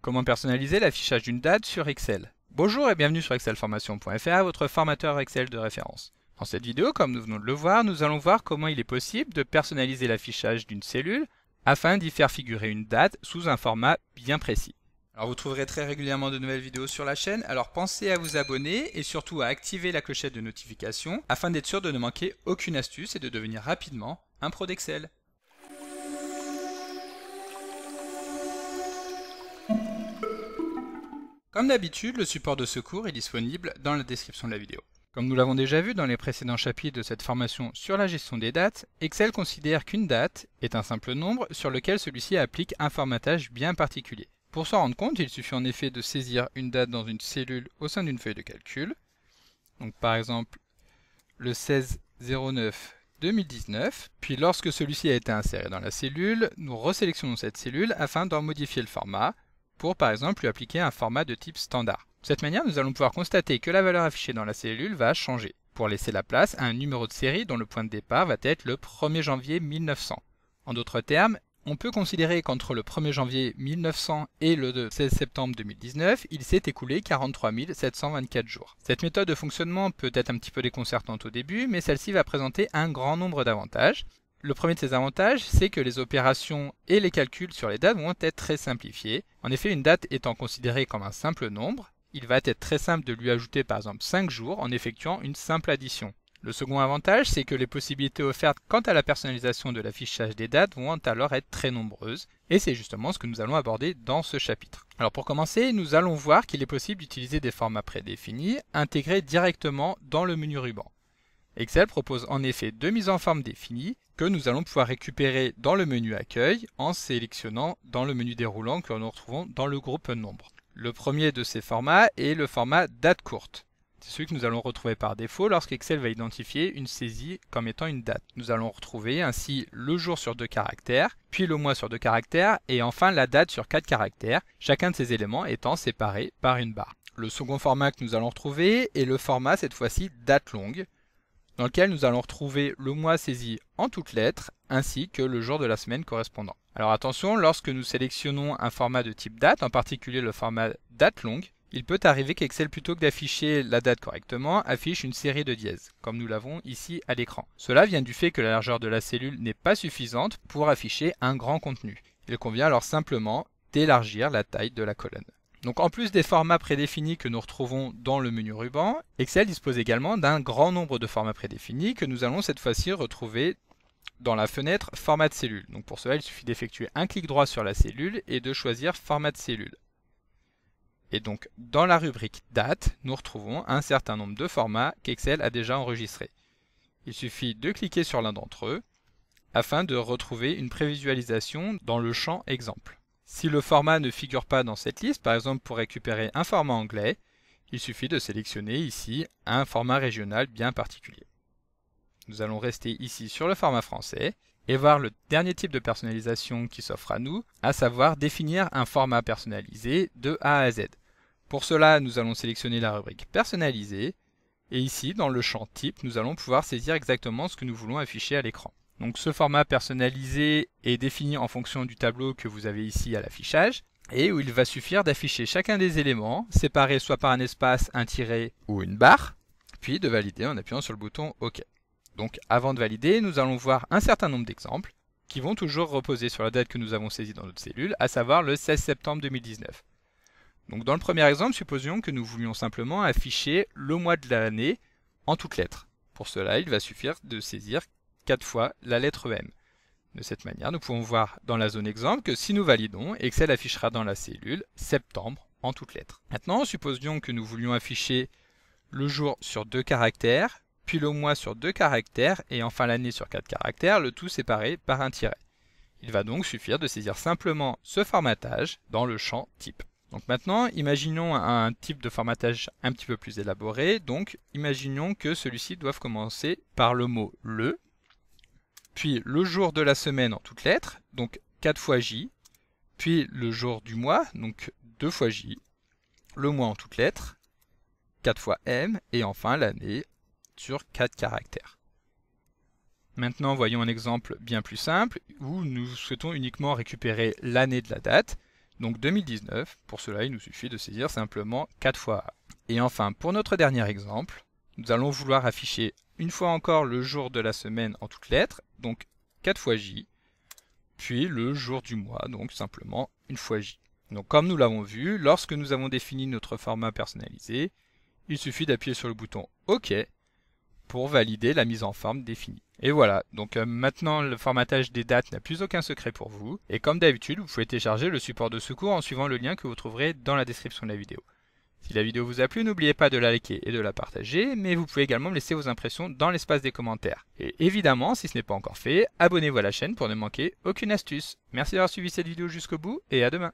Comment personnaliser l'affichage d'une date sur Excel? Bonjour et bienvenue sur excelformation.fr, votre formateur Excel de référence. Dans cette vidéo, comme nous venons de le voir, nous allons voir comment il est possible de personnaliser l'affichage d'une cellule afin d'y faire figurer une date sous un format bien précis. Alors vous trouverez très régulièrement de nouvelles vidéos sur la chaîne, alors pensez à vous abonner et surtout à activer la clochette de notification afin d'être sûr de ne manquer aucune astuce et de devenir rapidement un pro d'Excel. Comme d'habitude, le support de secours est disponible dans la description de la vidéo. Comme nous l'avons déjà vu dans les précédents chapitres de cette formation sur la gestion des dates, Excel considère qu'une date est un simple nombre sur lequel celui-ci applique un formatage bien particulier. Pour s'en rendre compte, il suffit en effet de saisir une date dans une cellule au sein d'une feuille de calcul. Donc par exemple le 16/09/2019, puis lorsque celui-ci a été inséré dans la cellule, nous resélectionnons cette cellule afin d'en modifier le format, pour par exemple lui appliquer un format de type standard. De cette manière, nous allons pouvoir constater que la valeur affichée dans la cellule va changer, pour laisser la place à un numéro de série dont le point de départ va être le 1er janvier 1900. En d'autres termes, on peut considérer qu'entre le 1er janvier 1900 et le 16 septembre 2019, il s'est écoulé 43 724 jours. Cette méthode de fonctionnement peut être un petit peu déconcertante au début, mais celle-ci va présenter un grand nombre d'avantages. Le premier de ces avantages, c'est que les opérations et les calculs sur les dates vont être très simplifiés. En effet, une date étant considérée comme un simple nombre, il va être très simple de lui ajouter par exemple 5 jours en effectuant une simple addition. Le second avantage, c'est que les possibilités offertes quant à la personnalisation de l'affichage des dates vont alors être très nombreuses, et c'est justement ce que nous allons aborder dans ce chapitre. Alors pour commencer, nous allons voir qu'il est possible d'utiliser des formats prédéfinis intégrés directement dans le menu ruban. Excel propose en effet deux mises en forme définies que nous allons pouvoir récupérer dans le menu Accueil en sélectionnant dans le menu déroulant que nous retrouvons dans le groupe Nombre. Le premier de ces formats est le format date courte. C'est celui que nous allons retrouver par défaut lorsqu'Excel va identifier une saisie comme étant une date. Nous allons retrouver ainsi le jour sur 2 caractères, puis le mois sur 2 caractères et enfin la date sur 4 caractères, chacun de ces éléments étant séparé par une barre. Le second format que nous allons retrouver est le format cette fois-ci date longue, dans lequel nous allons retrouver le mois saisi en toutes lettres, ainsi que le jour de la semaine correspondant. Alors attention, lorsque nous sélectionnons un format de type date, en particulier le format date longue, il peut arriver qu'Excel, plutôt que d'afficher la date correctement, affiche une série de dièses, comme nous l'avons ici à l'écran. Cela vient du fait que la largeur de la cellule n'est pas suffisante pour afficher un grand contenu. Il convient alors simplement d'élargir la taille de la colonne. Donc en plus des formats prédéfinis que nous retrouvons dans le menu ruban, Excel dispose également d'un grand nombre de formats prédéfinis que nous allons cette fois-ci retrouver dans la fenêtre Format de cellule. Donc pour cela, il suffit d'effectuer un clic droit sur la cellule et de choisir Format de cellule. Et donc dans la rubrique Date, nous retrouvons un certain nombre de formats qu'Excel a déjà enregistrés. Il suffit de cliquer sur l'un d'entre eux afin de retrouver une prévisualisation dans le champ Exemple. Si le format ne figure pas dans cette liste, par exemple pour récupérer un format anglais, il suffit de sélectionner ici un format régional bien particulier. Nous allons rester ici sur le format français et voir le dernier type de personnalisation qui s'offre à nous, à savoir définir un format personnalisé de A à Z. Pour cela, nous allons sélectionner la rubrique Personnaliser et ici, dans le champ Type, nous allons pouvoir saisir exactement ce que nous voulons afficher à l'écran. Donc ce format personnalisé est défini en fonction du tableau que vous avez ici à l'affichage et où il va suffire d'afficher chacun des éléments séparés soit par un espace, un tiret ou une barre, puis de valider en appuyant sur le bouton OK. Donc avant de valider, nous allons voir un certain nombre d'exemples qui vont toujours reposer sur la date que nous avons saisie dans notre cellule, à savoir le 16 septembre 2019. Donc dans le premier exemple, supposions que nous voulions simplement afficher le mois de l'année en toutes lettres. Pour cela, il va suffire de saisir 4 fois la lettre M. De cette manière, nous pouvons voir dans la zone exemple que si nous validons, Excel affichera dans la cellule septembre en toutes lettres. Maintenant, supposions que nous voulions afficher le jour sur 2 caractères, puis le mois sur 2 caractères et enfin l'année sur 4 caractères, le tout séparé par un tiret. Il va donc suffire de saisir simplement ce formatage dans le champ type. Donc maintenant, imaginons un type de formatage un petit peu plus élaboré. Donc imaginons que celui-ci doive commencer par le mot le, puis le jour de la semaine en toutes lettres, donc 4 fois J, puis le jour du mois, donc 2 fois J, le mois en toutes lettres, 4 fois M, et enfin l'année sur 4 caractères. Maintenant, voyons un exemple bien plus simple où nous souhaitons uniquement récupérer l'année de la date. Donc 2019, pour cela il nous suffit de saisir simplement 4 fois A. Et enfin, pour notre dernier exemple, nous allons vouloir afficher une fois encore le jour de la semaine en toutes lettres, donc 4 fois J, puis le jour du mois, donc simplement une fois J. Donc comme nous l'avons vu, lorsque nous avons défini notre format personnalisé, il suffit d'appuyer sur le bouton OK pour valider la mise en forme définie. Et voilà, donc maintenant le formatage des dates n'a plus aucun secret pour vous, et comme d'habitude, vous pouvez télécharger le support de secours en suivant le lien que vous trouverez dans la description de la vidéo. Si la vidéo vous a plu, n'oubliez pas de la liker et de la partager, mais vous pouvez également me laisser vos impressions dans l'espace des commentaires. Et évidemment, si ce n'est pas encore fait, abonnez-vous à la chaîne pour ne manquer aucune astuce. Merci d'avoir suivi cette vidéo jusqu'au bout, et à demain.